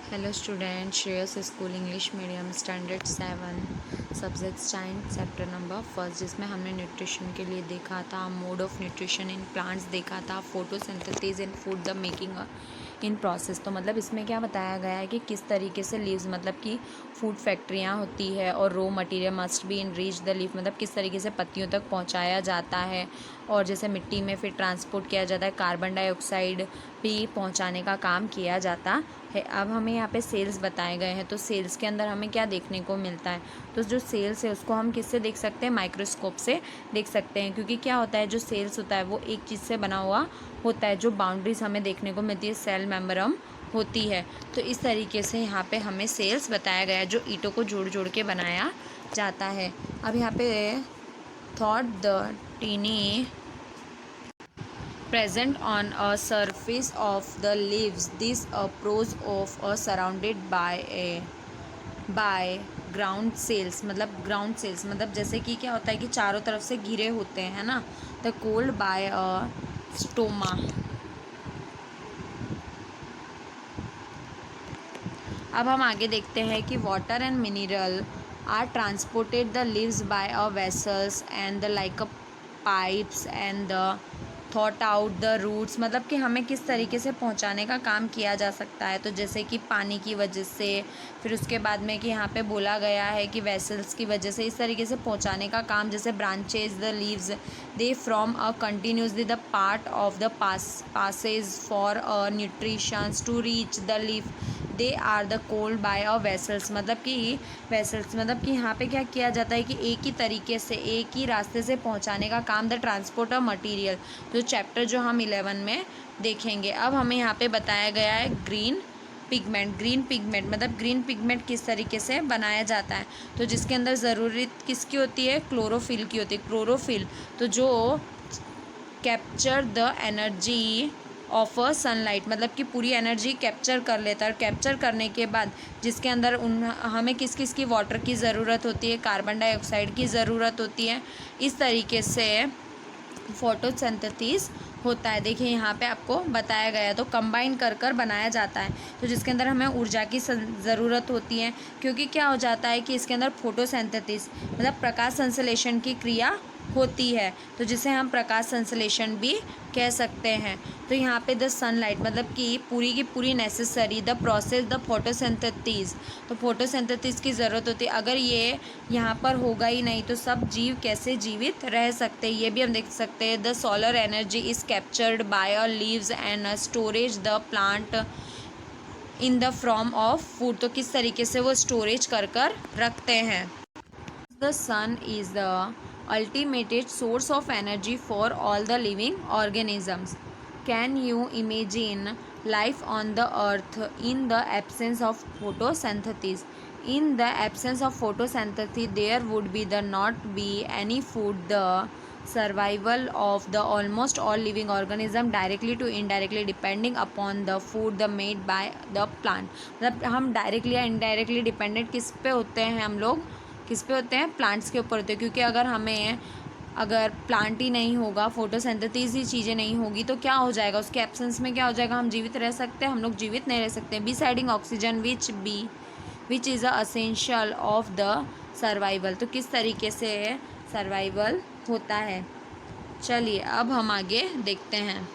Hello student, Shreyas school English medium standard 7 subject science chapter number first, जिसमें हमने nutrition के लिए देखा था mode of nutrition in plants, देखा था photosynthesis in food the making in process. तो मतलब इसमें क्या बताया गया है कि किस तरीके से लीव्स मतलब कि फूड फैक्ट्रियाँ होती है और raw material must be in reach the leaf, मतलब किस तरीके से पत्तियों तक पहुँचाया जाता है और जैसे मिट्टी में फिर ट्रांसपोर्ट किया जाता है, कार्बन डाइऑक्साइड भी पहुँचाने का काम किया जाता है। अब हमें यहाँ पे सेल्स बताए गए हैं, तो सेल्स के अंदर हमें क्या देखने को मिलता है, तो जो सेल्स है उसको हम किससे देख सकते हैं, माइक्रोस्कोप से देख सकते हैं। क्योंकि क्या होता है, जो सेल्स होता है वो एक चीज़ से बना हुआ होता है, जो बाउंड्रीज हमें देखने को मिलती है सेल मेम्ब्रेन होती है। तो इस तरीके से यहाँ पे हमें सेल्स बताया गया है, जो ईंटों को जोड़ जोड़ के बनाया जाता है। अब यहाँ पे thought the tiny present on a surface of the leaves. This approach of surrounded by ground cells, मतलब ग्राउंड सेल्स मतलब जैसे कि क्या होता है कि चारों तरफ से घिरे होते हैं ना, the called by a stoma. अब हम आगे देखते हैं कि water and mineral are transported the leaves by a vessels and the like a pipes and the thought out the roots, मतलब कि हमें किस तरीके से पहुंचाने का काम किया जा सकता है। तो जैसे कि पानी की वजह से, फिर उसके बाद में कि यहाँ पे बोला गया है कि वेसल्स की वजह से, इस तरीके से पहुंचाने का काम। जैसे branches the leaves they from a continuously the part of the passages for nutritions to reach the leaf, they are the called by a vessels, मतलब कि वेसल्स मतलब कि यहाँ पे क्या किया जाता है कि एक ही तरीके से एक ही रास्ते से पहुँचाने का काम, द ट्रांसपोर्ट ऑफ मटीरियल, जो चैप्टर जो हम 11 में देखेंगे। अब हमें यहाँ पे बताया गया है ग्रीन पिगमेंट। ग्रीन पिगमेंट मतलब ग्रीन पिगमेंट किस तरीके से बनाया जाता है, तो जिसके अंदर ज़रूरत किसकी होती है, क्लोरोफिल की होती है। क्लोरोफिल तो जो capture the energy of a sunlight, मतलब कि पूरी एनर्जी कैप्चर कर लेता है। और कैप्चर करने के बाद जिसके अंदर हमें किस किस की वाटर की ज़रूरत होती है, कार्बन डाइऑक्साइड की ज़रूरत होती है। इस तरीके से फोटोसिंथेसिस होता है। देखिए यहाँ पे आपको बताया गया है, तो कंबाइन कर कर बनाया जाता है, तो जिसके अंदर हमें ऊर्जा की ज़रूरत होती है। क्योंकि क्या हो जाता है कि इसके अंदर फोटोसिंथेसिस मतलब प्रकाश संश्लेषण की क्रिया होती है, तो जिसे हम प्रकाश संश्लेषण भी कह सकते हैं। तो यहाँ पे द सनलाइट मतलब कि पूरी की पूरी necessary the process the photosynthesis, तो फोटोसिंथेसिस की ज़रूरत होती है। अगर ये यहाँ पर होगा ही नहीं तो सब जीव कैसे जीवित रह सकते हैं, ये भी हम देख सकते हैं। The solar energy is captured by a leaves and storage the plant in the form of food, तो किस तरीके से वो स्टोरेज कर कर रखते हैं। The sun is the ultimate source of energy for all the living organisms. Can you imagine life on the earth in the absence of photosynthesis? In the absence of photosynthesis, there would be the not be any food. The survival of the almost all living organism directly to indirectly depending upon the food the made by the plant, मतलब हम directly या indirectly dependent किस पे होते हैं, हम लोग किस पे होते हैं, प्लांट्स के ऊपर होते हैं। क्योंकि अगर प्लांट ही नहीं होगा, फोटोसिंथेसिस ही चीज़ें नहीं होगी, तो क्या हो जाएगा, उसके एब्सेंस में क्या हो जाएगा, हम जीवित रह सकते हैं, हम लोग जीवित नहीं रह सकते। Besides oxygen which is a essential of the survival, तो किस तरीके से सर्वाइवल होता है। चलिए अब हम आगे देखते हैं।